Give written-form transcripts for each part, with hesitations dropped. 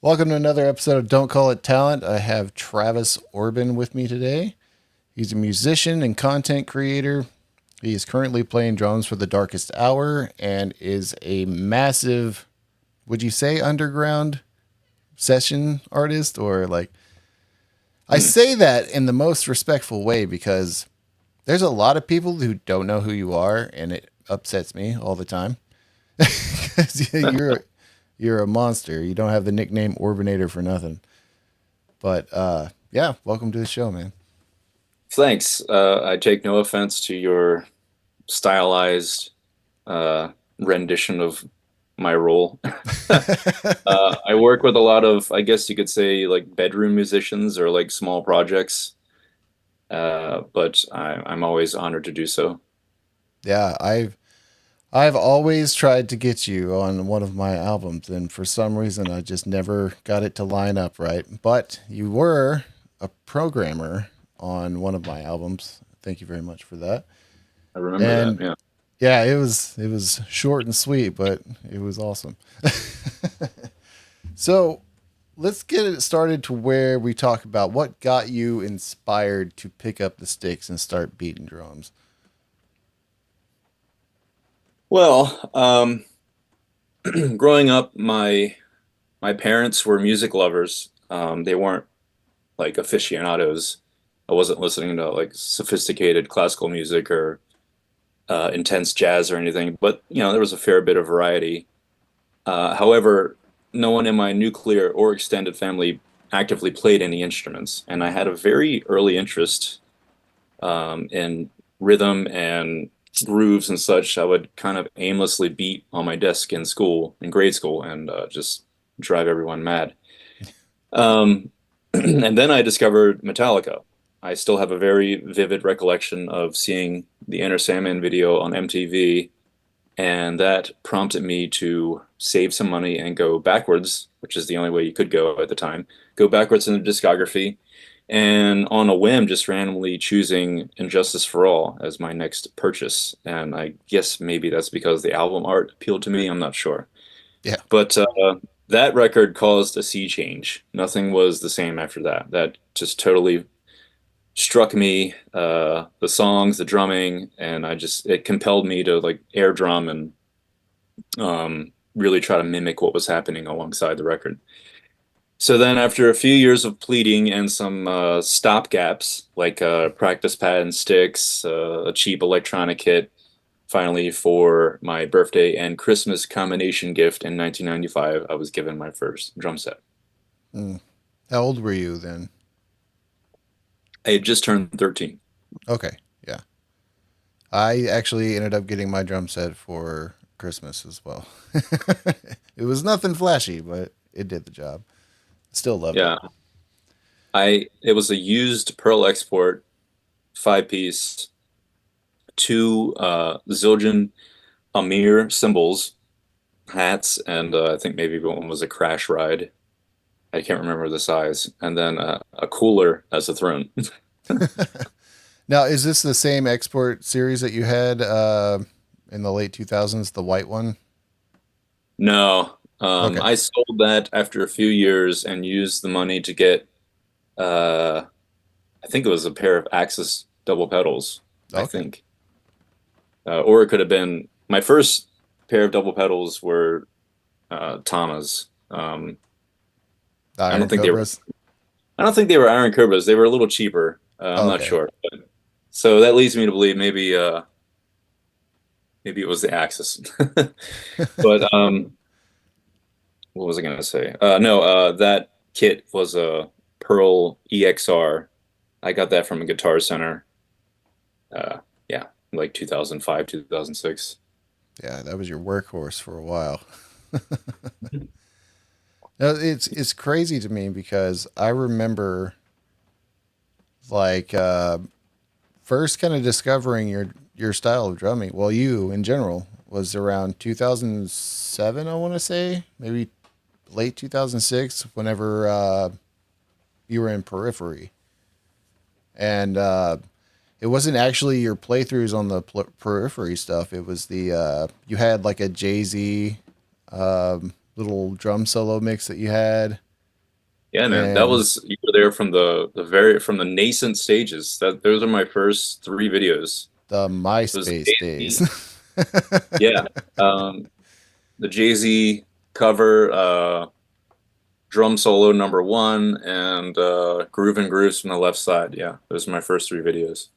Welcome to another episode of Don't Call It Talent. I have Travis Orbin with me today. He's a musician and content creator. He is currently playing drums for The Darkest Hour and is a massive, would you say, underground session artist? Or like, I Hmm. say that in the most respectful way because there's a lot of people who don't know who you are, and it upsets me all the time. 'Cause you're a monster. You don't have the nickname Orbinator for nothing. But yeah, welcome to the show, man. Thanks. I take no offense to your stylized uh, rendition of my role. I work with a lot of, I guess you could say, like bedroom musicians or like small projects, but I'm always honored to do so. Yeah, I've always tried to get you on one of my albums, and for some reason I just never got it to line up right. But you were a programmer on one of my albums. Thank you very much for that. I remember that. And Yeah. yeah, it was short and sweet, but it was awesome. So let's get it started to where we talk about what got you inspired to pick up the sticks and start beating drums. Well, growing up, my parents were music lovers. They weren't like aficionados. I wasn't listening to like sophisticated classical music or intense jazz or anything, but there was a fair bit of variety. However, no one in my nuclear or extended family actively played any instruments, and I had a very early interest in rhythm and grooves and such. I would kind of aimlessly beat on my desk in school, in grade school, and just drive everyone mad. Um, and then I discovered Metallica. I still have a very vivid recollection of seeing the Enter Sandman video on MTV, and that prompted me to save some money and go backwards, which is the only way you could go at the time. Go backwards in the discography, and on a whim, just randomly choosing Injustice for All as my next purchase. And I guess maybe that's because the album art appealed to me. I'm not sure. Yeah. But that record caused a sea change. Nothing was the same after that. That just totally struck me. The songs, the drumming, and it compelled me to like air drum and really try to mimic what was happening alongside the record. So then, after a few years of pleading and some stop gaps, like practice pad and sticks, a cheap electronic kit, finally, for my birthday and Christmas combination gift in 1995, I was given my first drum set. Mm. How old were you then? I had just turned 13. Okay. Yeah. I actually ended up getting my drum set for Christmas as well. It was nothing flashy, but it did the job. Still loved it. Yeah, it was a used Pearl Export 5 piece, two Zildjian Amir cymbals, hats, and I think maybe one was a Crash Ride. I can't remember the size, and then a cooler as a throne. Now, is this the same export series that you had in the late 2000s, the white one? No, Okay. I sold that after a few years and used the money to get, uh, I think it was a pair of Axis double pedals, I Okay. think. Or it could have been my first pair of double pedals were Tama's. The I don't Iron think they were. Cobras? I don't think they were Iron Cobras. They were a little cheaper. I'm not Okay. sure. So that leads me to believe maybe it was the Axis. But what was I gonna say? No, that kit was a Pearl EXR. I got that from a Guitar Center. Yeah, like 2005, 2006. Yeah, that was your workhorse for a while. No, it's crazy to me because I remember like first kind of discovering your style of drumming. Well, you in general was around 2007, I want to say, maybe late 2006 whenever you were in Periphery. And it wasn't actually your playthroughs on the Periphery stuff. It was the you had like a Jay-Z little drum solo mix that you had. Yeah, man, that And was you were there from the very from the nascent stages. That those are my first three videos. the It was MySpace days. yeah, um, the Jay-Z cover, drum solo number one, and Groove and Grooves from the left side. Yeah, those are my first three videos.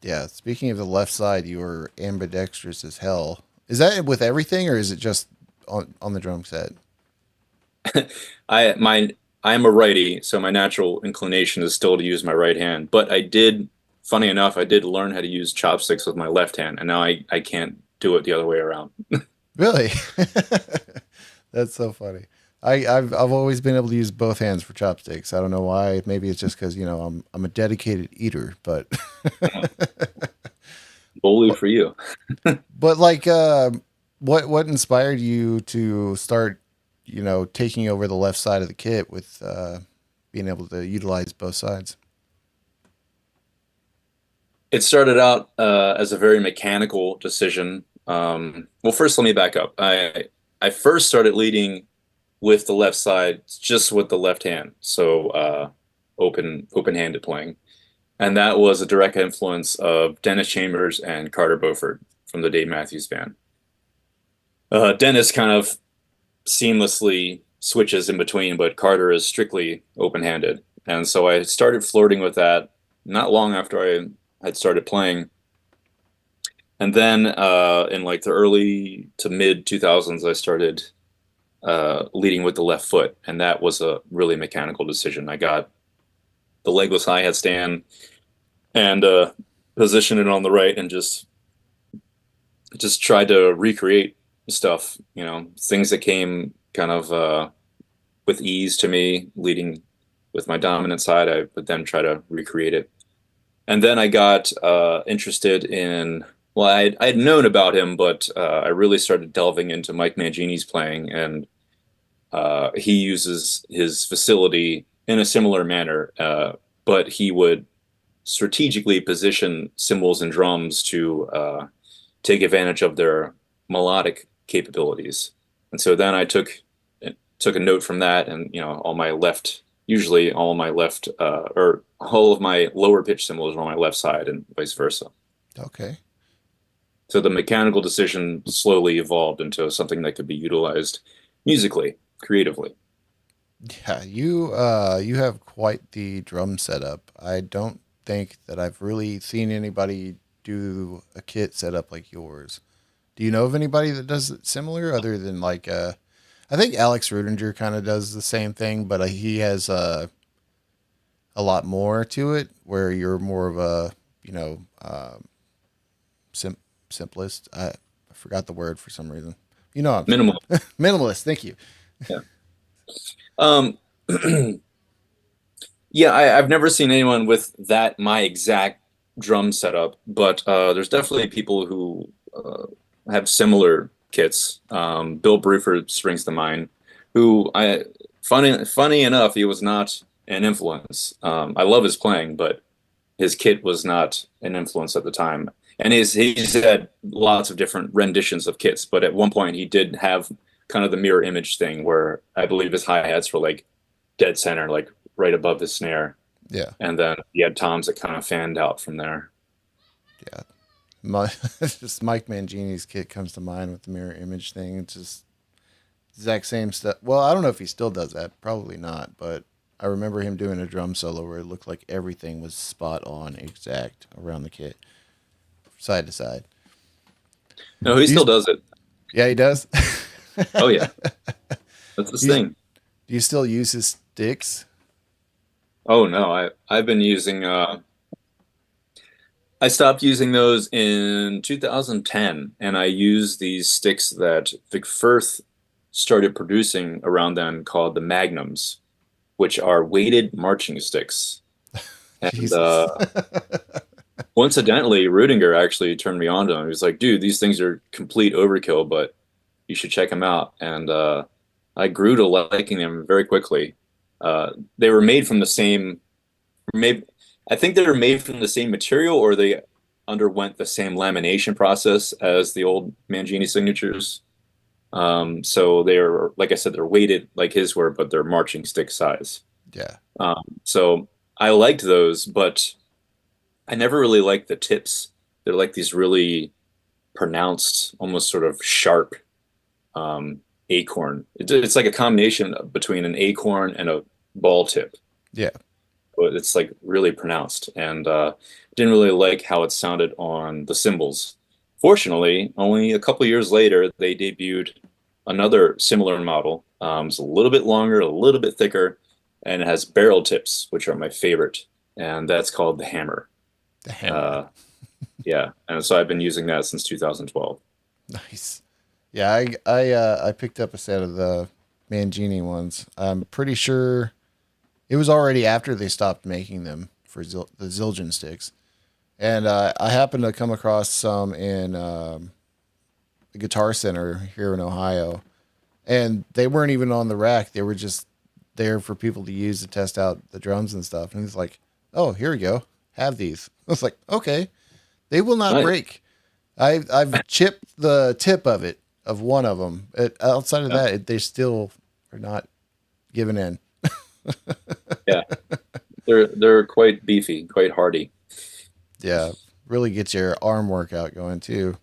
Yeah, speaking of the left side, you were ambidextrous as hell. Is that with everything, or is it just on the drum set? I my I am a righty, so my natural inclination is still to use my right hand. But I did, funny enough, I did learn how to use chopsticks with my left hand, and now I can't do it the other way around. Really? That's so funny. I've always been able to use both hands for chopsticks. I don't know why. Maybe it's just because I'm a dedicated eater. But Bully but for you. but like what inspired you to start taking over the left side of the kit with being able to utilize both sides? It started out as a very mechanical decision. Well, first, let me back up. I first started leading with the left side, just with the left hand, so open-handed playing, and that was a direct influence of Dennis Chambers and Carter Beauford from the Dave Matthews Band. Dennis kind of seamlessly switches in between, but Carter is strictly open-handed, and so I started flirting with that not long after I had started playing. And then in like the early to mid 2000s, I started leading with the left foot, and that was a really mechanical decision. I got the legless hi-hat stand and positioned it on the right, and just tried to recreate stuff, things that came kind of with ease to me, leading with my dominant side. I would then try to recreate it. And then I got interested in, well, I'd known about him, but I really started delving into Mike Mangini's playing, and he uses his facility in a similar manner, but he would strategically position cymbals and drums to take advantage of their melodic capabilities. And so then I took a note from that, and all my left, usually all my left, or all of my lower pitch cymbals are on my left side, and vice versa. Okay. So the mechanical decision slowly evolved into something that could be utilized musically, creatively. Yeah, you have quite the drum setup. I don't think that I've really seen anybody do a kit setup like yours. Do you know of anybody that does it similar other than like I think Alex Rudinger kind of does the same thing, but he has a lot more to it where you're more of a, you know, sim- simplest. I forgot the word for some reason. You know what I'm saying. Minimal. Minimalist, thank you. Yeah. Um, yeah, I've never seen anyone with that my exact drum setup, but there's definitely people who have similar kits. Bill Bruford springs to mind, who funny enough, he was not an influence. I love his playing, but his kit was not an influence at the time. And he's had lots of different renditions of kits, but at one point he did have kind of the mirror image thing where I believe his hi-hats were like dead center, like right above the snare. Yeah, And then he had toms that kind of fanned out from there. yeah. My just Mike Mangini's kit comes to mind with the mirror image thing. It's just exact same stuff. Well, I don't know if he still does that. Probably not, but I remember him doing a drum solo where it looked like everything was spot on, exact around the kit, side to side. No, he Do you, still does it. yeah, he does. Oh yeah, that's his do, you, thing. do you still use his sticks? Oh no, I've been using I stopped using those in 2010, and I use these sticks that Vic Firth started producing around then called the Magnums, which are weighted marching sticks. And Jesus. coincidentally, Rudinger actually turned me on to them. He was like, "Dude, these things are complete overkill, but you should check them out." And I grew to liking them very quickly. They were made from the same, maybe I think they were made from the same material, or they underwent the same lamination process as the old Mangini signatures. So they're, like I said, they're weighted like his were, but they're marching stick size. Yeah. So I liked those, but I never really liked the tips. They're like these really pronounced, almost sort of sharp um, acorn. It's like a combination between an acorn and a ball tip, Yeah. but it's like really pronounced. And didn't really like how it sounded on the cymbals. Fortunately, only a couple years later, they debuted another similar model. It's a little bit longer, a little bit thicker, and it has barrel tips, which are my favorite. And that's called the Hammer. The hammer. Uh, yeah, and so I've been using that since 2012. Nice. Yeah, I picked up a set of the Mangini ones. I'm pretty sure it was already after they stopped making them for the Zildjian sticks. And I happened to come across some in the Guitar Center here in Ohio, and they weren't even on the rack. They were just there for people to use to test out the drums and stuff. And he's like, "Oh, here we go. Have these." I was like, "Okay." They will not Nice. break. I've chipped the tip of it of one of them. Outside of Yeah, that, they still are not giving in. yeah. They're quite beefy, quite hardy. Yeah, really gets your arm workout going too.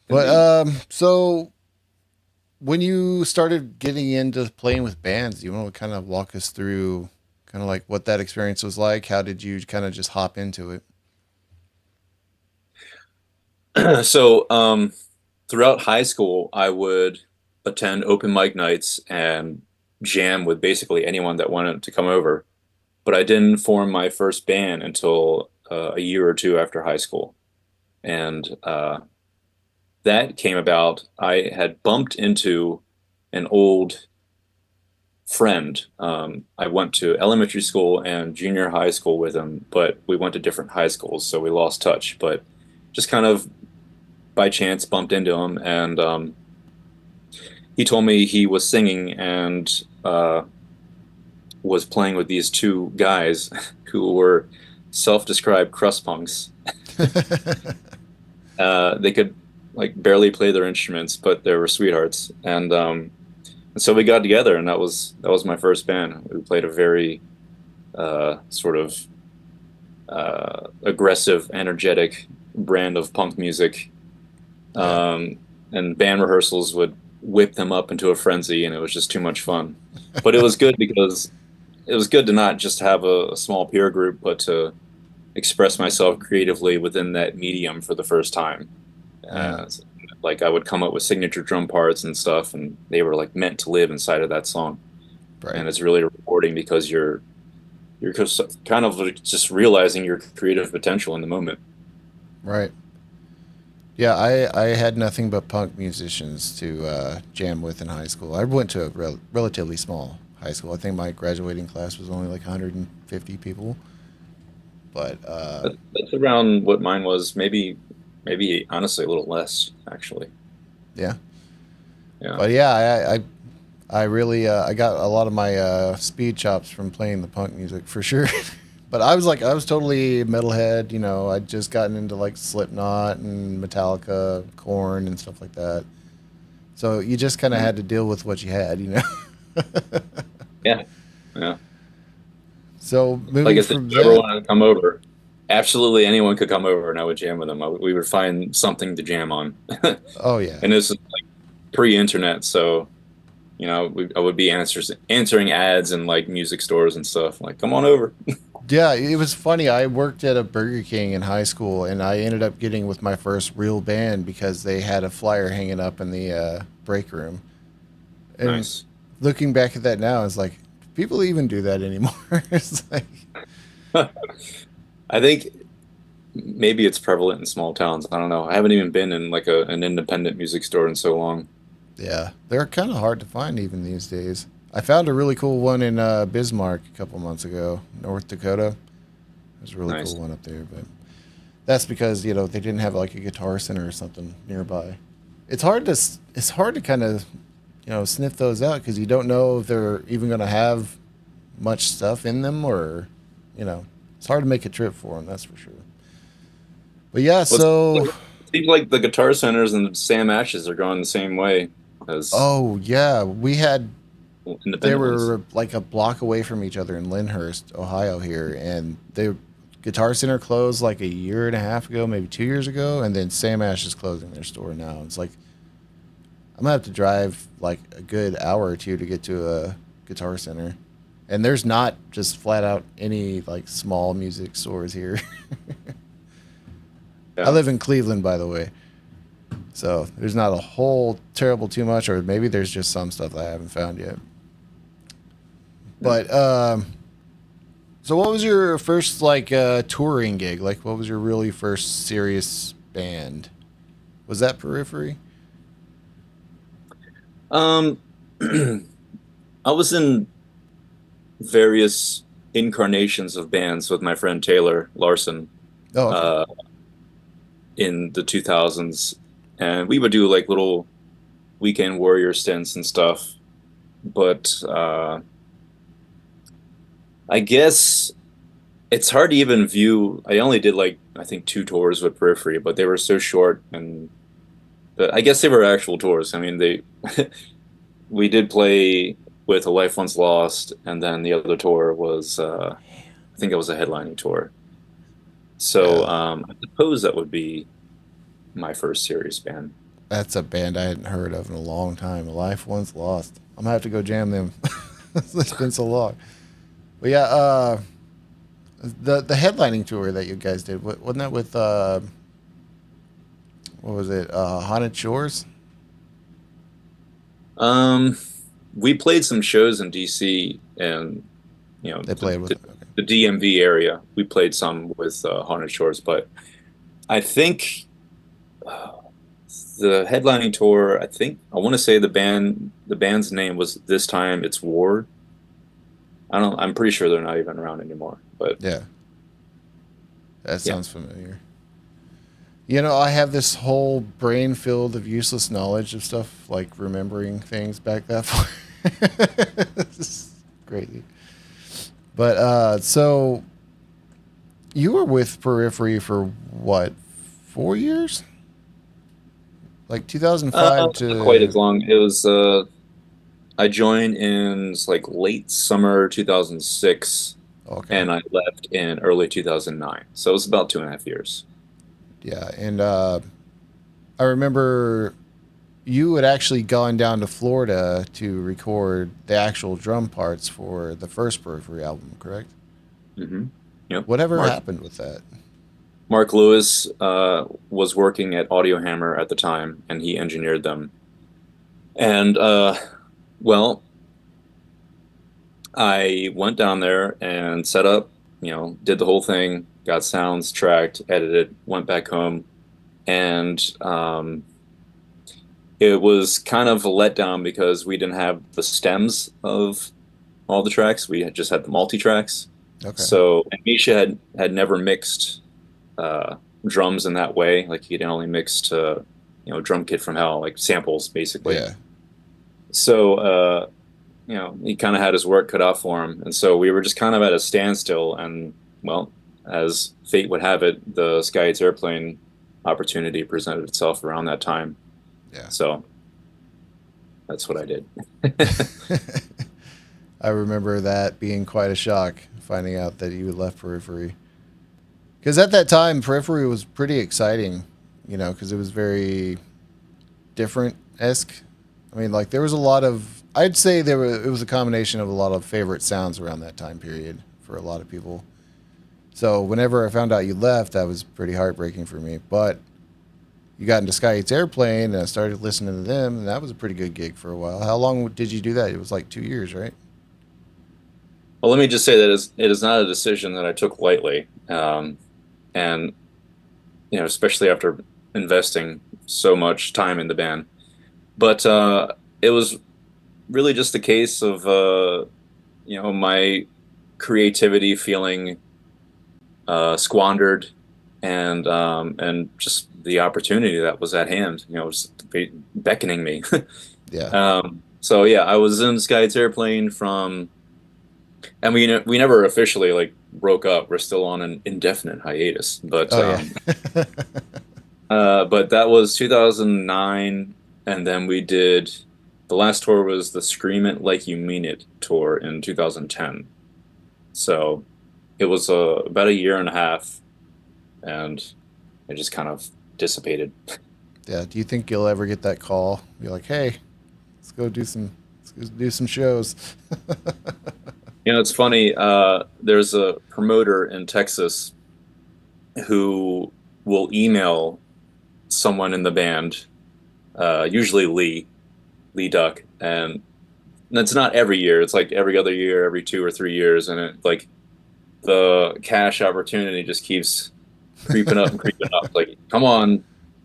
But Indeed. so when you started getting into playing with bands, you want to kind of walk us through kind of like what that experience was like? How did you kind of just hop into it? So, throughout high school, I would attend open mic nights and jam with basically anyone that wanted to come over. But I didn't form my first band until a year or two after high school. And that came about. I had bumped into an old friend. I went to elementary school and junior high school with him, but we went to different high schools, so we lost touch. But just kind of by chance bumped into him, and he told me he was singing and was playing with these two guys who were self-described crust punks. They could like barely play their instruments, but they were sweethearts. And so we got together, and that was my first band. We played a very sort of aggressive, energetic brand of punk music. Yeah, Um, and band rehearsals would whip them up into a frenzy, and it was just too much fun. But it was good because it was good to not just have a small peer group, but to express myself creatively within that medium for the first time. mm, Uh, like I would come up with signature drum parts and stuff, and they were like meant to live inside of that song. right, And it's really rewarding because you're kind of like just realizing your creative potential in the moment. right. Yeah, I had nothing but punk musicians to jam with in high school. I went to a relatively small high school. I think my graduating class was only like 150 people. But That's around what mine was. Maybe honestly a little less actually. yeah, Yeah. but yeah, I really I got a lot of my speed chops from playing the punk music for sure. But I was totally metalhead. You know, I'd just gotten into like Slipknot and Metallica, Korn, and stuff like that. So you just kind of Mhm. had to deal with what you had, you know. Yeah. Yeah. So Like moving I said, from if you ever that, wanted to come over, absolutely anyone could come over and I would jam with them. We would find something to jam on. oh yeah, And this is pre-internet, so I would be answering ads in like music stores and stuff. Like, come on over. yeah, it was funny. I worked at a Burger King in high school, and I ended up getting with my first real band because they had a flyer hanging up in the break room. And Nice. looking back at that now, it's like, people even do that anymore? It's like, I think maybe it's prevalent in small towns. I don't know. I haven't even been in like an independent music store in so long. yeah, they're kind of hard to find even these days. I found a really cool one in Bismarck a couple months ago, North Dakota. There's a really cool Nice. one up there, but that's because they didn't have like a guitar center or something nearby. It's hard to kind of sniff those out because you don't know if they're even going to have much stuff in them or you know it's hard to make a trip for them. That's for sure. But yeah, Well, so it seems like the Guitar Centers and Sam Ashes are going the same way as oh yeah, we had They independent ones. were like a block away from each other in Lyndhurst, Ohio here, and they Guitar Center closed like a year and a half ago, maybe 2 years ago, and then Sam Ash is closing their store now. It's like I'm gonna have to drive like a good hour or two to get to a Guitar Center, and there's not just flat out any like small music stores here. I Yeah. live in Cleveland, by the way, so there's not a whole terrible too much, or maybe there's just some stuff I haven't found yet. But so what was your first like touring gig? Like, what was your really first serious band? Was that Periphery? Um, I was in various incarnations of bands with my friend Taylor Larson Oh, okay. uh, in the 2000s, and we would do like little weekend warrior stints and stuff. But I guess it's hard to even view. I only did like I think two tours with Periphery, but they were so short, and I guess they were actual tours. I mean, they we did play with A Life Once Lost, and then the other tour was I think it was a headlining tour. So Yeah, I suppose that would be my first serious band. that's a band I hadn't heard of in a long time. A Life Once Lost. I'm gonna have to go jam them. It's been so long. But yeah, the headlining tour that you guys did wasn't that with what was it? Haunted Shores. Um, we played some shows in DC and They played with. Okay. the DMV area. We played some with Haunted Shores, but I think uh, the headlining tour. I think I want to say the band's name was This Time It's War. I don't. I'm pretty sure they're not even around anymore. But Yeah, that yeah. sounds familiar. You know, I have this whole brain filled of useless knowledge of stuff, like remembering things back that far. This is crazy. But so you were with Periphery for what, 4 years? Like 2005 Not quite as to long. It was I joined in like late summer 2006 okay, and I left in early 2009. So it was about 2.5 years. yeah, and I remember you had actually gone down to Florida to record the actual drum parts for the first Periphery album, correct? Hmm. Yep. Whatever happened with that? Mark Lewis was working at Audio Hammer at the time and he engineered them. And well, I went down there and set up, did the whole thing, got sounds tracked, edited, went back home, and it was kind of a letdown because we didn't have the stems of all the tracks. We had just had the multi tracks. Okay, So and Misha had never mixed uh, drums in that way. Like he'd only mixed drum kit from hell, like samples basically. yeah, So he kind of had his work cut out for him, and so we were just kind of at a standstill. And well, as fate would have it, the Sky Eats Airplane opportunity presented itself around that time. yeah. So that's what I did. I remember that being quite a shock, finding out that you had left Periphery. Because at that time, Periphery was pretty exciting, because it was very different esque. I mean, like there was a lot of. I'd say it was a combination of a lot of favorite sounds around that time period for a lot of people. So whenever I found out you left, that was pretty heartbreaking for me. But you got into Sky Eats Airplane, and I started listening to them, and that was a pretty good gig for a while. How long did you do that? It was like 2 years, right? Well, let me just say that it is not a decision that I took lightly, and especially after investing so much time in the band. But it was really just a case of my creativity feeling squandered, and just the opportunity that was at hand, was beckoning me. Yeah. So yeah, I was in Sky's Airplane and we never officially like broke up. We're still on an indefinite hiatus, Oh yeah. but that was 2009, and then we did. the last tour was the Scream It Like You Mean It tour in 2010. So it was about a year and a half, and it just kind of dissipated. Yeah. Do you think you'll ever get that call? Be like, hey, let's go do some shows. It's funny. There's a promoter in Texas who will email someone in the band, usually Lee Duck, and it's not every year. It's like every other year, every 2 or 3 years, and like the cash opportunity just keeps creeping up and creeping up. Like, come on,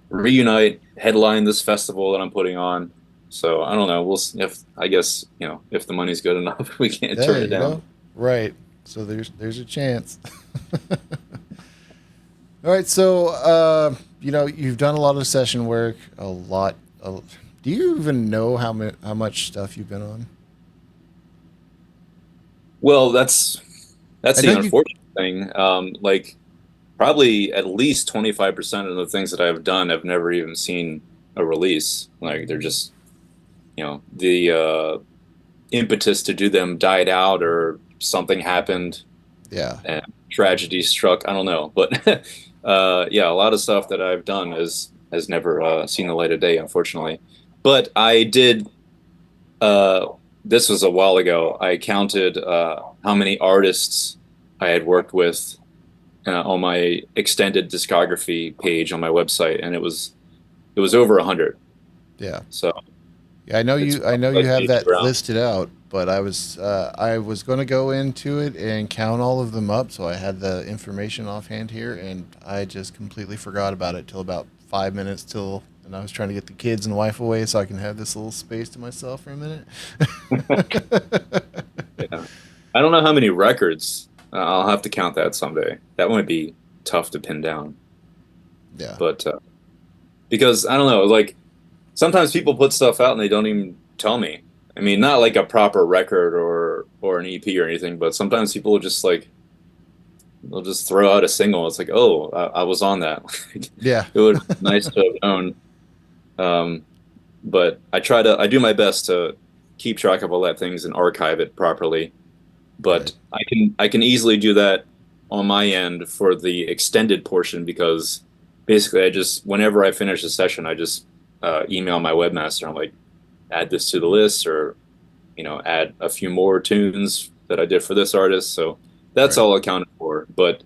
reunite, headline this festival that I'm putting on. So I don't know. We'll if I guess if the money's good enough, we can't Yeah, turn it you down. know, right. So there's a chance. All right, so you've done a lot of session work, a lot. Do you even know how much stuff you've been on? Well, that's I the know you. unfortunate thing. Like probably at least 25% of the things that I've done have never even seen a release. Like they're just the impetus to do them died out or something happened Yeah, and tragedy struck. I don't know, but yeah, a lot of stuff that I've done has never seen the light of day, unfortunately. But I did. Uh, this was a while ago. I counted how many artists I had worked with on my extended discography page on my website, and it was over 100. yeah, So yeah. I know it's you. I know you like have maybe that around. listed out, but I was going to go into it and count all of them up, so I had the information offhand here, and I just completely forgot about it till about 5 minutes till. And I was trying to get the kids and wife away so I can have this little space to myself for a minute. Yeah. I don't know how many records. I'll have to count that someday. That might be tough to pin down, Yeah, but because I don't know, like sometimes people put stuff out and they don't even tell me. I mean, not like a proper record or an EP or anything, but sometimes people will just like they'll just throw out a single. It's like, oh, I was on that. yeah, It would be nice to have known. Um, but I do my best to keep track of all that things and archive it properly. right. But I can easily do that on my end for the extended portion because basically I just whenever I finish a session, I just email my webmaster. I'm like, add this to the list, or add a few more tunes that I did for this artist. So that's Right. all accounted for. But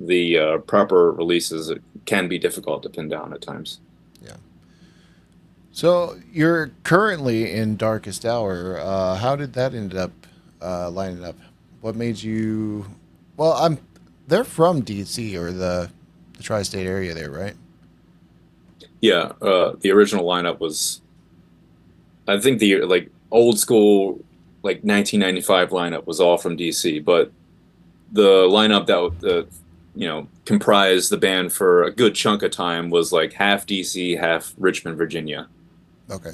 the proper releases can be difficult to pin down at times. Yeah. So you're currently in Darkest Hour. How did that end up lining up? What made you? Well, They're from DC or the tri-state area there, right? Yeah, the original lineup was I think the like old school like 1995 lineup was all from DC, but the lineup that comprised the band for a good chunk of time was like half DC, half Richmond, Virginia. Okay.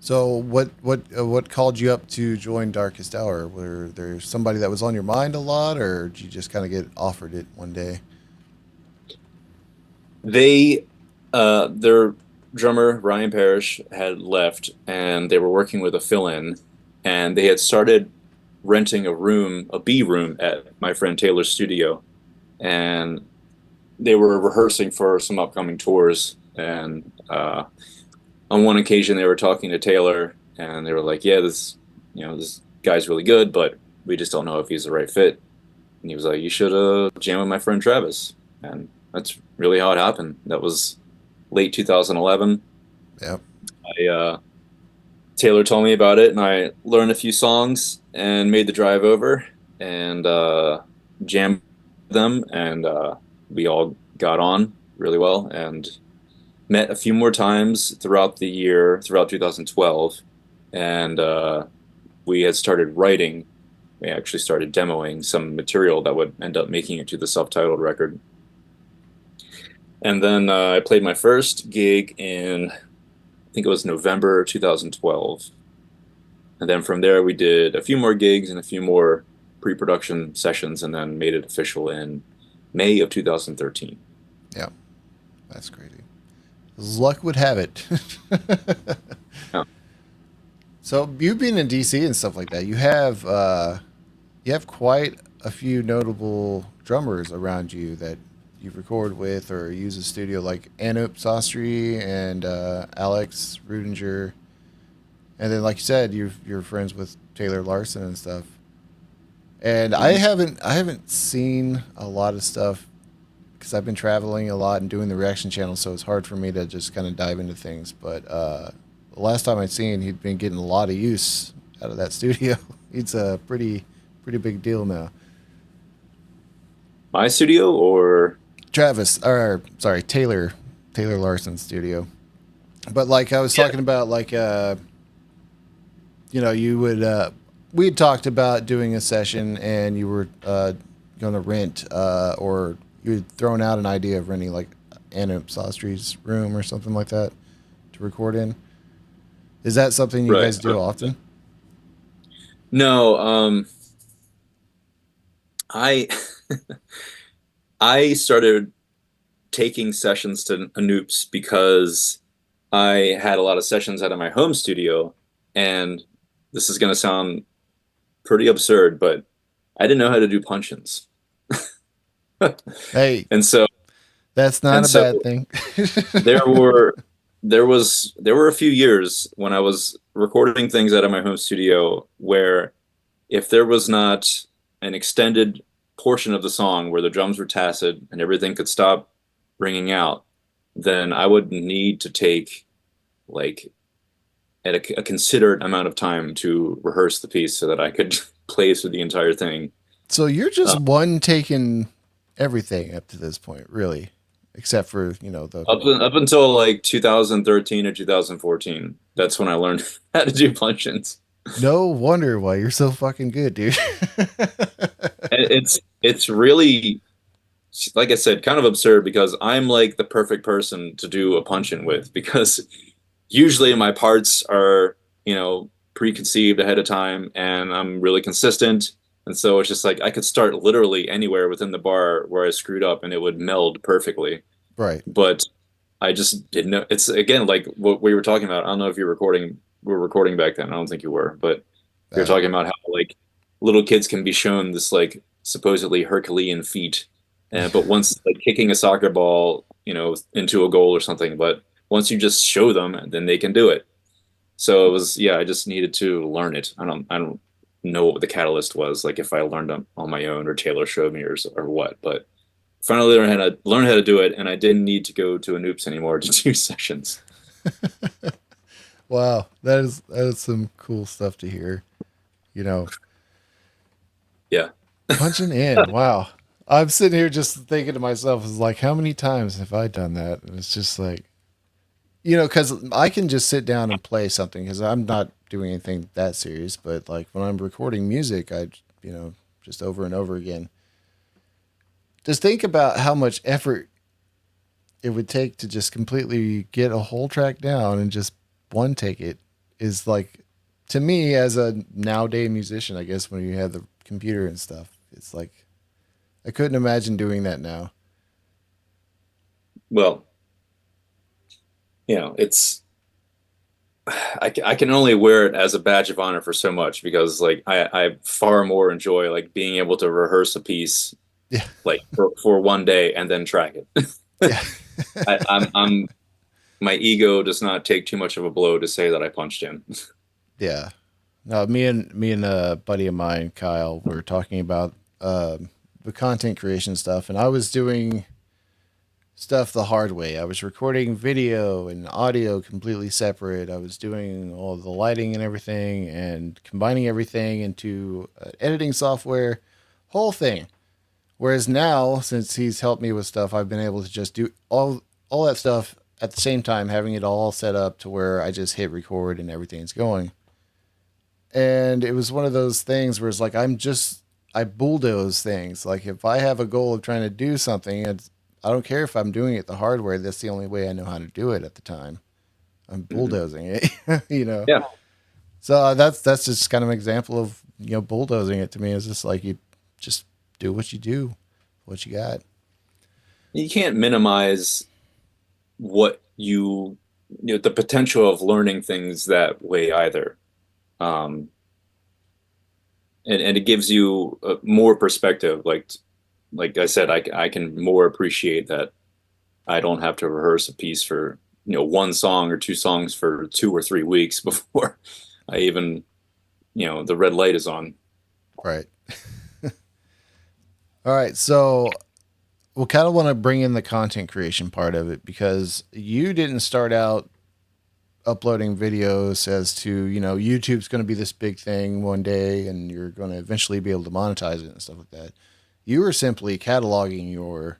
So what called you up to join Darkest Hour? Were there somebody that was on your mind a lot, or did you just kind of get offered it one day? They their drummer Ryan Parrish had left and they were working with a fill-in and they had started renting a B room at my friend Taylor's studio and they were rehearsing for some upcoming tours and on one occasion they were talking to Taylor and they were like, yeah, this guy's really good, but we just don't know if he's the right fit. And he was like, you should jam with my friend Travis. And that's really how it happened. That was late 2011. Yep. I Taylor told me about it, and I learned a few songs and made the drive over and jammed them, and we all got on really well and met a few more times throughout the year, throughout 2012, and we had started writing. We actually started demoing some material that would end up making it to the self-titled record. And then I played my first gig in, I think it was November 2012. And then from there, we did a few more gigs and a few more pre-production sessions, and then made it official in May of 2013. Yep. That's crazy. As luck would have it. Yeah. So you being in DC and stuff like that, you have quite a few notable drummers around you that you record with or use a studio, like Anup Sastry and Alex Rudinger, and then like you said, you're friends with Taylor Larson and stuff. And Mhm. I haven't seen a lot of stuff because I've been traveling a lot and doing the reaction channel, so it's hard for me to just kind of dive into things. But the last time I'd seen, he'd been getting a lot of use out of that studio. It's a pretty big deal now. My studio or Travis, or sorry, Taylor Larson's studio. But like I was yeah, talking about, like you would we had talked about doing a session, and you were going to rent or you had thrown out an idea of renting like Anup Sastry's room or something like that to record in. Is that something you right. guys do often? No, I I started taking sessions to Anoops because I had a lot of sessions out of my home studio, and this is going to sound pretty absurd, but I didn't know how to do punch-ins. Hey, And so that's not and a so bad thing. there were there were a few years when I was recording things out of my home studio where if there was not an extended portion of the song where the drums were tacit and everything could stop ringing out, then I would need to take like a considerate amount of time to rehearse the piece so that I could play through the entire thing. So you're just Uh, one taking everything up to this point, really, except for the. up until like 2013 or 2014, that's when I learned how to do punch-ins. No wonder why you're so fucking good, dude. It's really, like I said, kind of absurd because I'm like the perfect person to do a punch-in with because usually my parts are, preconceived ahead of time and I'm really consistent. And so it's just like I could start literally anywhere within the bar where I screwed up and it would meld perfectly. Right. But I just didn't know. It's again like what we were talking about. I don't know if you're recording, we were recording back then. I don't think you were, but we were Uh, talking about how like little kids can be shown this like supposedly Herculean feat, but once it's like kicking a soccer ball, into a goal or something. But once you just show them, then they can do it. So it was, yeah, I just needed to learn it. I don't know what the catalyst was, like if I learned on my own or Taylor showed me or what, but finally learn how to do it, and I didn't need to go to a Noops anymore to do sessions. wow, that is some cool stuff to hear. You know, Yeah. punching in. Wow. I'm sitting here just thinking to myself, is like, how many times have I done that? And it's just like, because I can just sit down and play something because I'm not doing anything that serious. But like when I'm recording music, just over and over again. Just think about how much effort it would take to just completely get a whole track down and just one take it is like, to me as a nowadays musician, I guess when you have the computer and stuff, it's like I couldn't imagine doing that now. Well, it's I can only wear it as a badge of honor for so much because like I far more enjoy like being able to rehearse a piece Yeah, like for one day and then track it. yeah, I'm my ego does not take too much of a blow to say that I punched in. yeah. No, me and a buddy of mine, Kyle, were talking about the content creation stuff, and I was doing stuff the hard way. I was recording video and audio completely separate. I was doing all the lighting and everything and combining everything into editing software, whole thing. Whereas now, since he's helped me with stuff, I've been able to just do all that stuff at the same time, having it all set up to where I just hit record and everything's going. And it was one of those things where it's like I bulldoze things. Like if I have a goal of trying to do something, I don't care if I'm doing it the hard way. That's the only way I know how to do it at the time. I'm Mhm. bulldozing it. Yeah, So that's just kind of an example of bulldozing it to me. Is just like you just do what you do, what you got. you can't minimize what the potential of learning things that way either. Um, and it gives you more perspective. Like I said, I can more appreciate that I don't have to rehearse a piece for, one song or two songs for 2 or 3 weeks before I even, the red light is on. Right. All right. So we'll kind of want to bring in the content creation part of it because you didn't start out uploading videos as to, YouTube's going to be this big thing one day and you're going to eventually be able to monetize it and stuff like that. You were simply cataloging your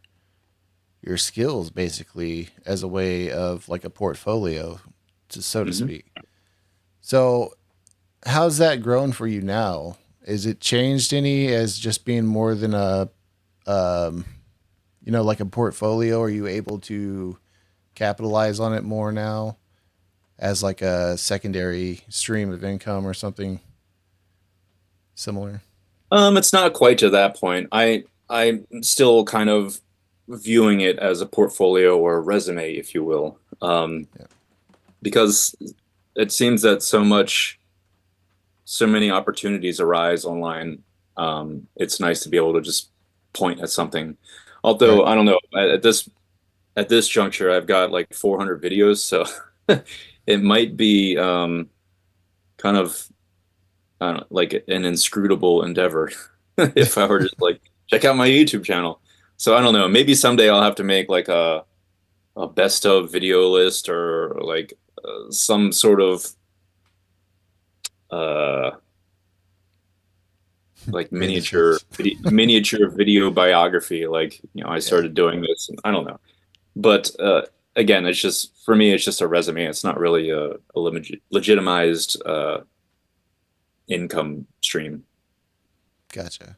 skills basically as a way of like a portfolio, so to Hmm. speak. So, how's that grown for you now? Is it changed any as just being more than a um, like a portfolio? Are you able to capitalize on it more now as like a secondary stream of income or something similar? It's not quite to that point. I'm still kind of viewing it as a portfolio or a resume, if you will, Yeah. because it seems that so many opportunities arise online. It's nice to be able to just point at something. Right. Although I don't know, at this juncture, I've got like 400 videos, so it might be kind of, I don't know, like an inscrutable endeavor if I were just like check out my YouTube channel. So I don't know. Maybe someday I'll have to make like a best of video list or like some sort of uh like Greatest miniature hits. miniature video biography. Like, I Yeah. started doing this. And I don't know, but again, it's just for me, it's just a resume. It's not really legitimized income stream. Gotcha.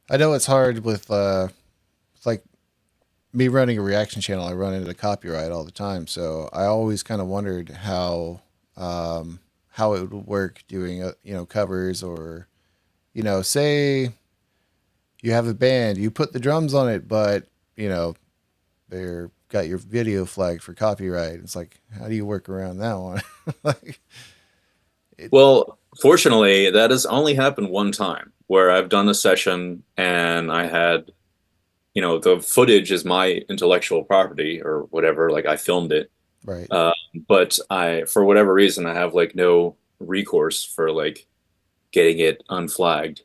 I know it's hard with like me running a reaction channel. I run into copyright all the time, so I always kind of wondered how it would work doing covers or say you have a band, you put the drums on it, but you know they're got your video flagged for copyright. It's like, how do you work around that one? Like it, Well, fortunately, that has only happened one time where I've done a session and I had, the footage is my intellectual property or whatever. Like I filmed it. right. Uh, but for whatever reason, I have like no recourse for like getting it unflagged.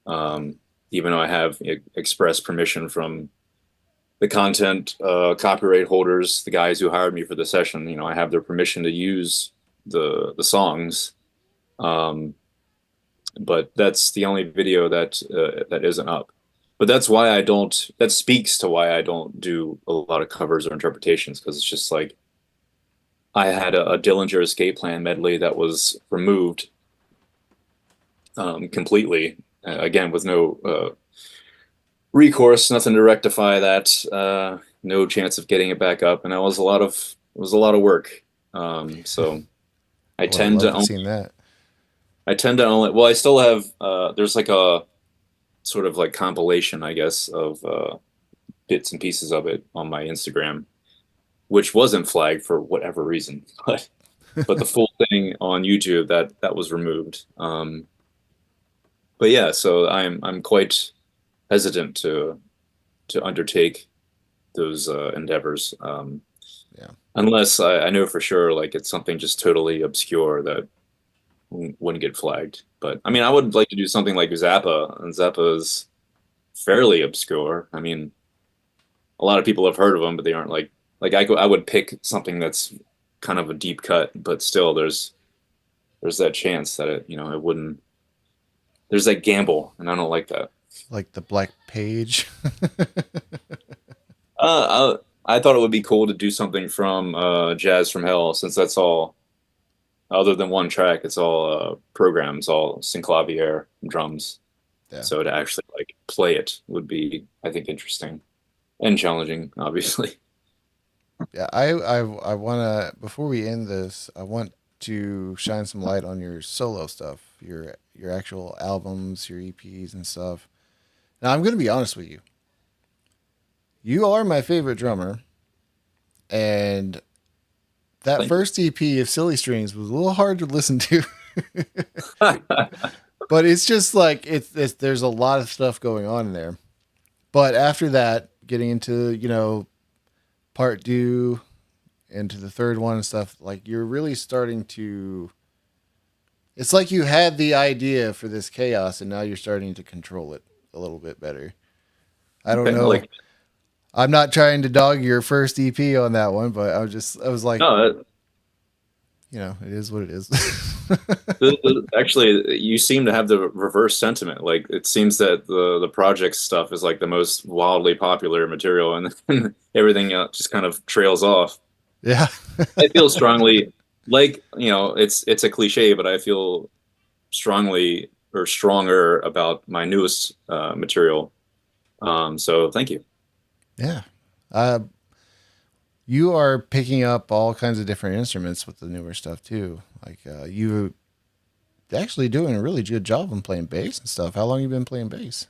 Um, Even though I have express permission from the content copyright holders, the guys who hired me for the session, I have their permission to use the songs. Um, but that's the only video that isn't up. But that's why I don't. That speaks to why I don't do a lot of covers or interpretations because it's just like I had a Dillinger Escape Plan medley that was removed completely, again with no recourse, nothing to rectify that, no chance of getting it back up, and it was a lot of work. So I I would have tend to loved to have only seen that. well, I still have there's like a sort of like compilation, I guess, of bits and pieces of it on my Instagram, which wasn't flagged for whatever reason, but the full thing on YouTube that was removed. But yeah, so I'm quite hesitant to undertake those endeavors, Yeah. unless I know for sure like it's something just totally obscure that wouldn't get flagged. But I mean, I would like to do something like Zappa, and Zappa is fairly obscure. I mean, a lot of people have heard of him, but they aren't like I would pick something that's kind of a deep cut, but still there's that chance that it wouldn't. There's that gamble, and I don't like that. Like the Black Page. I thought it would be cool to do something from Jazz from Hell, since that's all other than one track. It's all programs, all synclavier drums. Yeah. So to actually like play it would be, I think, interesting and challenging, obviously. Yeah, I want to before we end this, I want to shine some light on your solo stuff, your actual albums, your EPs and stuff. Now, I'm going to be honest with you. You are my favorite drummer, and that Thank you. first EP of Silly Strings was a little hard to listen to. But it's just like it's there's a lot of stuff going on in there. But after that, getting into part two, into the third one and stuff, like you're really starting to. It's like you had the idea for this chaos, and now you're starting to control it a little bit better. I don't Okay, know. I'm not trying to dog your first EP on that one, but I was like, no, it is what it is. actually, you seem to have the reverse sentiment. Like it seems that the project stuff is like the most wildly popular material, and then everything else just kind of trails off. Yeah. I feel strongly, like it's a cliche, but I feel strongly or stronger about my newest material. So thank you. Yeah. Uh, you are picking up all kinds of different instruments with the newer stuff too. Like you actually doing a really good job on playing bass and stuff. How long you been playing bass?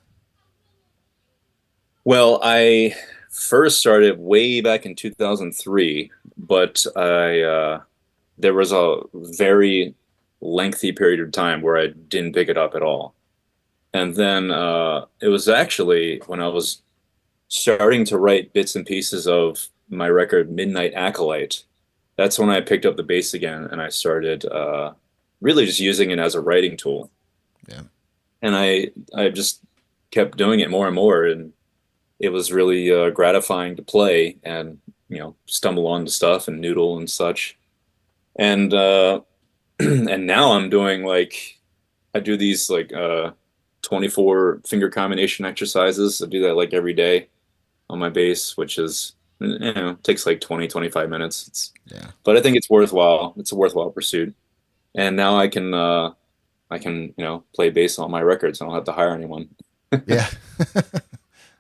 Well, I first started way back in 2003, but I there was a very lengthy period of time where I didn't pick it up at all. And then it was actually when I was starting to write bits and pieces of my record Midnight Acolyte. That's when I picked up the bass again and I started really just using it as a writing tool. Yeah. And I just kept doing it more and more, and it was really gratifying to play and stumble onto stuff and noodle and such. And and now I'm doing like I do these like 24 finger combination exercises. I do that like every day on my bass, which is takes like 20-25 minutes. Yeah. But I think it's worthwhile. It's a worthwhile pursuit. And now I can play bass on my records. I don't have to hire anyone. Yeah.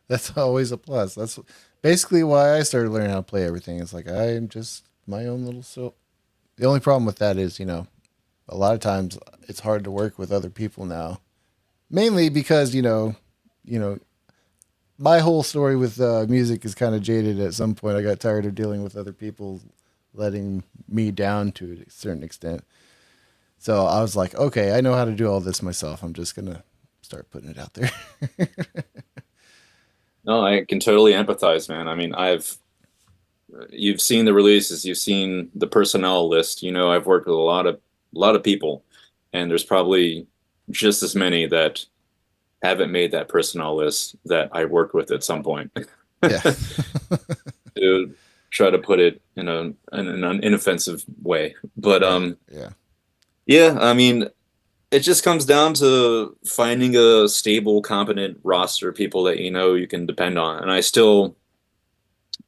That's always a plus. That's basically why I started learning how to play everything. It's like I'm just my own little so. The only problem with that is, a lot of times it's hard to work with other people now. Mainly because, you know, my whole story with music is kind of jaded at some point. I got tired of dealing with other people letting me down to a certain extent. So I was like, okay, I know how to do all this myself. I'm just going to start putting it out there. No, I can totally empathize, man. I mean, I've you've seen the releases, you've seen the personnel list. I've worked with a lot of people, and there's probably just as many that haven't made that personnel list that I worked with at some point. Yeah. To try to put it in an inoffensive way. But Right. Yeah. yeah, I mean, it just comes down to finding a stable, competent roster of people that you can depend on. And I still,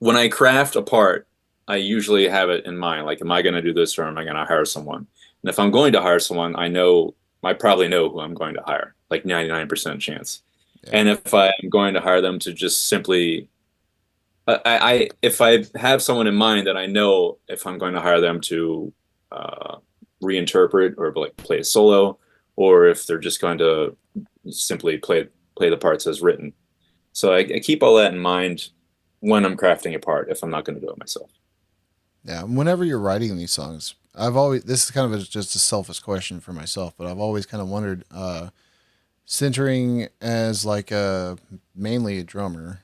when I craft a part, I usually have it in mind. Like, am I going to do this or am I going to hire someone? And if I'm going to hire someone, I probably know who I'm going to hire, like 99% chance. Yeah. And if I'm going to hire them to just simply, if I have someone in mind that I know if I'm going to hire them to uh, reinterpret or like play a solo, or if they're just going to simply play the parts as written. So I keep all that in mind when I'm crafting a part if I'm not going to do it myself. Yeah. Whenever you're writing these songs, I've always, this is kind of just a selfish question for myself, but I've always kind of wondered, centering as like mainly a drummer,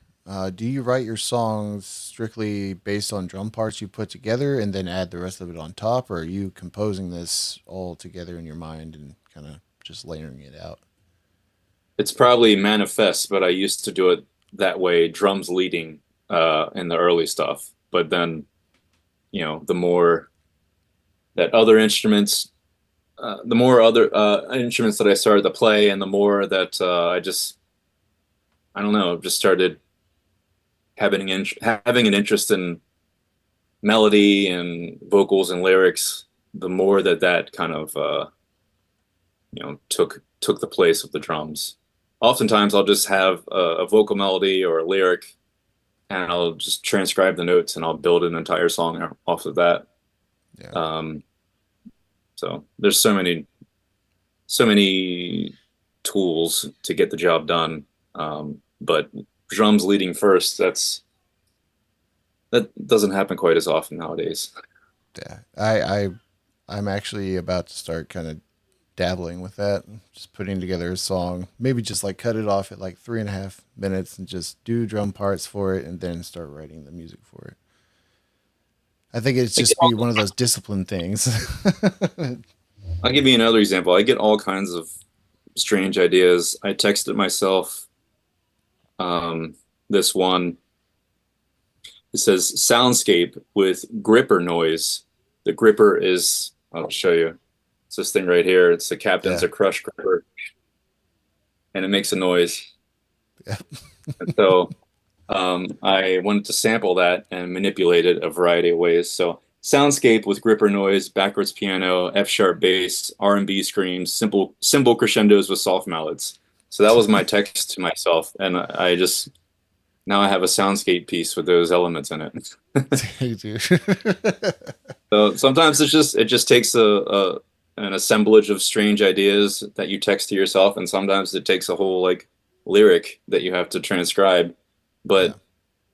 do you write your songs strictly based on drum parts you put together and then add the rest of it on top, or are you composing this all together in your mind and kind of just layering it out? It's probably manifest, but I used to do it that way, drums leading in the early stuff. But then, the more that other instruments, the more other instruments that I started to play, and the more that I don't know, just started having an interest in melody and vocals and lyrics, the more that kind of took the place of the drums. Oftentimes, I'll just have a vocal melody or a lyric, and I'll just transcribe the notes, and I'll build an entire song off of that. Yeah. Um, so there's so many tools to get the job done. But drums leading first, that doesn't happen quite as often nowadays. Yeah. I'm actually about to start kind of dabbling with that, just putting together a song. Maybe just like cut it off at like 3.5 minutes and just do drum parts for it, and then start writing the music for it. I think it's I get just be one of those discipline things. I'll give you another example. I get all kinds of strange ideas. I texted myself um, this one. It says soundscape with gripper noise. The gripper is, I'll show you. It's this thing right here. It's the Captain's Yeah. a Crush gripper, and it makes a noise. Yeah. And so I wanted to sample that and manipulate it a variety of ways. So soundscape with gripper noise, backwards piano, F sharp bass, R&B screams, simple cymbal crescendos with soft mallets. So that was my text to myself, and I just now I have a soundscape piece with those elements in it. You do. So sometimes it just takes a an assemblage of strange ideas that you text to yourself, and sometimes it takes a whole like lyric that you have to transcribe. Yeah. But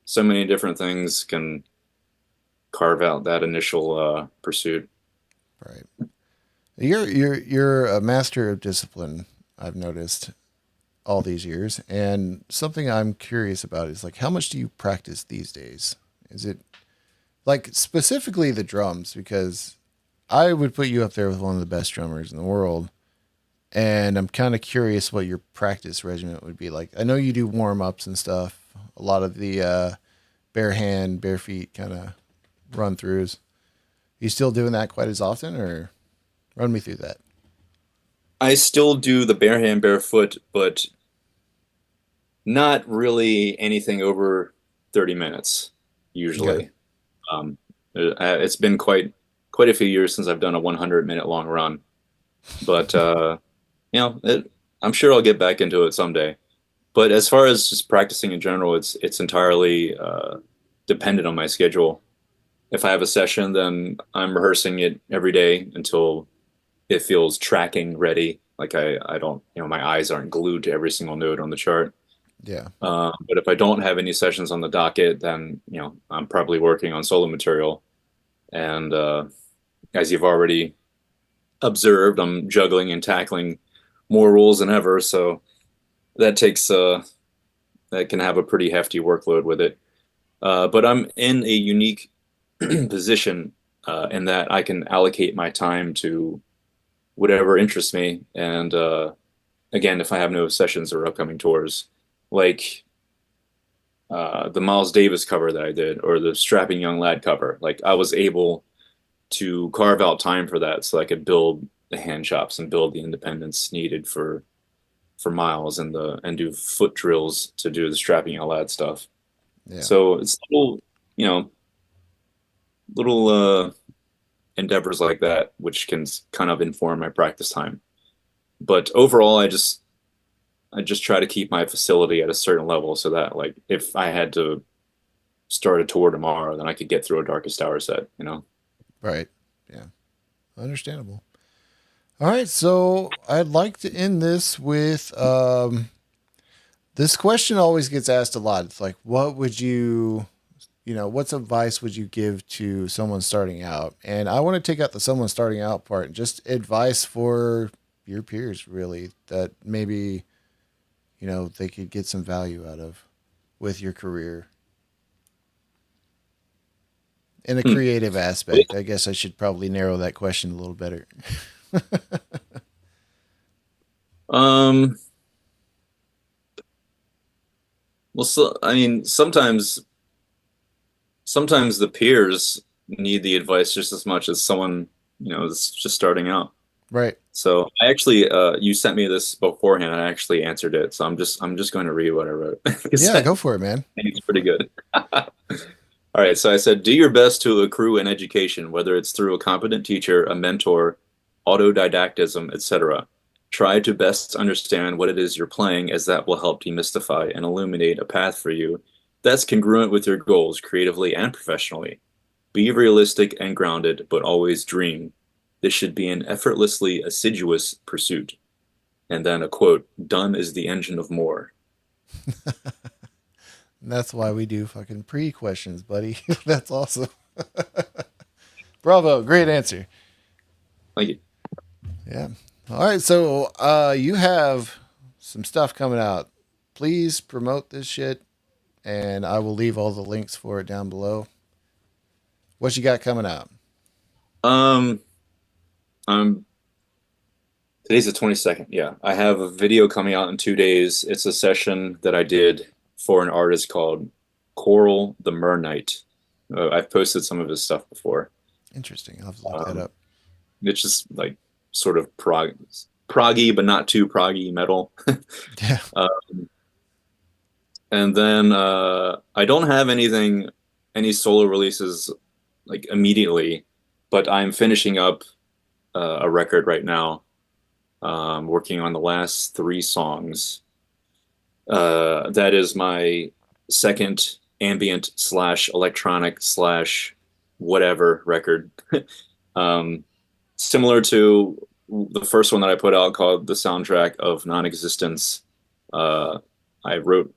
so many different things can carve out that initial pursuit. Right. You're a master of discipline. I've noticed all these years, and something I'm curious about is like how much do you practice these days? Is it like specifically the drums? Because I would put you up there with one of the best drummers in the world, and I'm kind of curious what your practice regimen would be like. I know you do warm ups and stuff, a lot of the bare hand, bare feet kind of run throughs. You still doing that quite as often, or run me through that? I still do the bare hand, barefoot, but not really anything over 30 minutes Okay. usually. Um, it's been quite a few years since I've done a 100-minute long run, but you know, I'm sure I'll get back into it someday. But as far as just practicing in general, it's entirely dependent on my schedule. If I have a session, then I'm rehearsing it every day until it feels tracking ready. Like I don't, my eyes aren't glued to every single note on the chart. Yeah. But if I don't have any sessions on the docket, then I'm probably working on solo material. And as you've already observed, I'm juggling and tackling more roles than ever. So that takes that can have a pretty hefty workload with it. But I'm in a unique position in that I can allocate my time to whatever interests me. And again, if I have no sessions or upcoming tours, like the Miles Davis cover that I did, or the Strapping Young Lad cover, like I was able to carve out time for that so I could build the hand chops and build the independence needed for Miles and do foot drills to do the Strapping Young Lad stuff. Yeah. So it's you know, little endeavors like that which can kind of inform my practice time. But overall, I just try to keep my facility at a certain level so that like if I had to start a tour tomorrow, then I could get through a Darkest Hour set. Right. Yeah. Understandable. All right. So I'd like to end this with this question always gets asked a lot. It's like, what would what's advice would you give to someone starting out? And I want to take out the someone starting out part and just advice for your peers, really, that maybe, they could get some value out of with your career in a Hmm. creative aspect. I guess I should probably narrow that question a little better. Um, well, so I mean, sometimes the peers need the advice just as much as someone that's just starting out. Right. So I actually, you sent me this beforehand. And I actually answered it, so I'm just going to read what I wrote because Yeah, I go for it, man. think it's pretty good. All right, so I said, do your best to accrue an education, whether it's through a competent teacher, a mentor, autodidactism, etc. Try to best understand what it is you're playing, as that will help demystify and illuminate a path for you that's congruent with your goals, creatively and professionally. Be realistic and grounded, but always dream. This should be an effortlessly assiduous pursuit. And then a quote, done is the engine of more. And that's why we do fucking pre questions, buddy. That's awesome. Bravo. Great answer. Like, Yeah. All right, so you have some stuff coming out. Please promote this shit, and I will leave all the links for it down below. What you got coming out? Um, I'm Today's the 22nd. Yeah, I have a video coming out in 2 days. It's a session that I did for an artist called Coral the Mer Knight. I've posted some of his stuff before. Interesting. I'll have to look that Um, up. it's just like sort of proggy, but not too proggy metal. Yeah. Uh, and then I don't have any solo releases like immediately, but I'm finishing up a record right now. Working on the last three songs. That is my second ambient slash electronic slash whatever record. um, Similar to the first one that I put out called The Soundtrack of Non-Existence. Uh, I wrote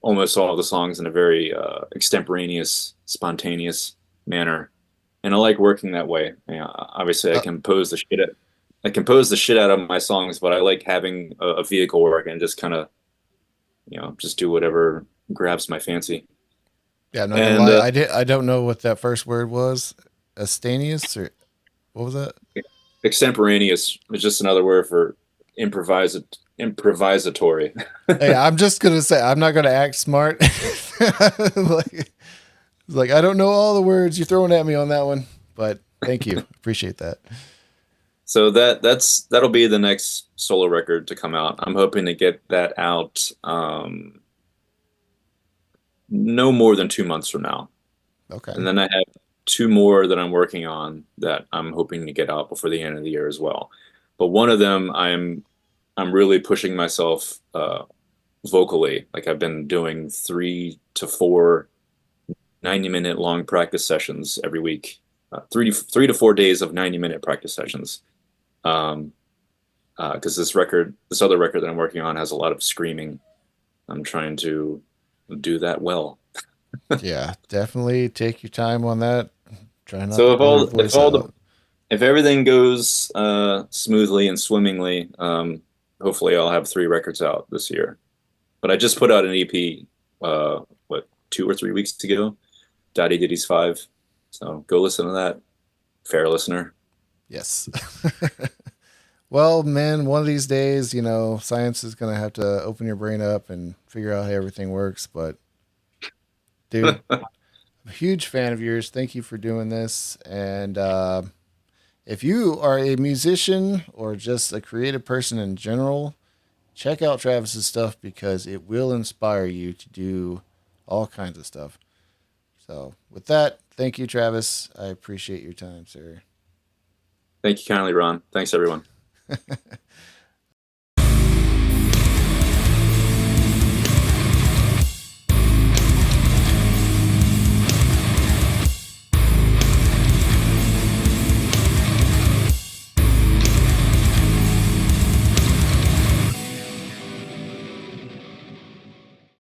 almost all of the songs in a very extemporaneous, spontaneous manner. And I like working that way. Obviously, Uh, I compose the shit out of my songs, but I like having a vehicle work and just kind of, just do whatever grabs my fancy. yeah, I'm not gonna And lie. I don't know what that first word was. Astanius or what was that? extemporaneous is just another word for improvisatory. Hey, I'm just gonna say I'm not gonna act smart. Like I don't know all the words you're throwing at me on that one, but thank you, appreciate that. So that'll be the next solo record to come out. I'm hoping to get that out no more than 2 months from now. Okay, And then I have two more that I'm working on that I'm hoping to get out before the end of the year as well. But one of them I'm really pushing myself vocally. Like I've been doing 3 to 4 90-minute long practice sessions every week. 3 to 4 days of 90-minute practice sessions. Um, because this other record that I'm working on has a lot of screaming. I'm trying to do that well. yeah, definitely take your time on that. Try not to So blow your voice out. if everything goes smoothly and swimmingly, hopefully I'll have 3 records out this year. But I just put out an EP, what, 2 or 3 weeks ago, Daddy Ditty's 5. So go listen to that, fair listener. Yes. Well, man, one of these days, science is gonna have to open your brain up and figure out how everything works. But, dude, I'm a huge fan of yours. Thank you for doing this. And if you are a musician or just a creative person in general, check out Travis's stuff because it will inspire you to do all kinds of stuff. So, with that, thank you, Travis. I appreciate your time, sir. Thank you kindly, Ron. Thanks, everyone.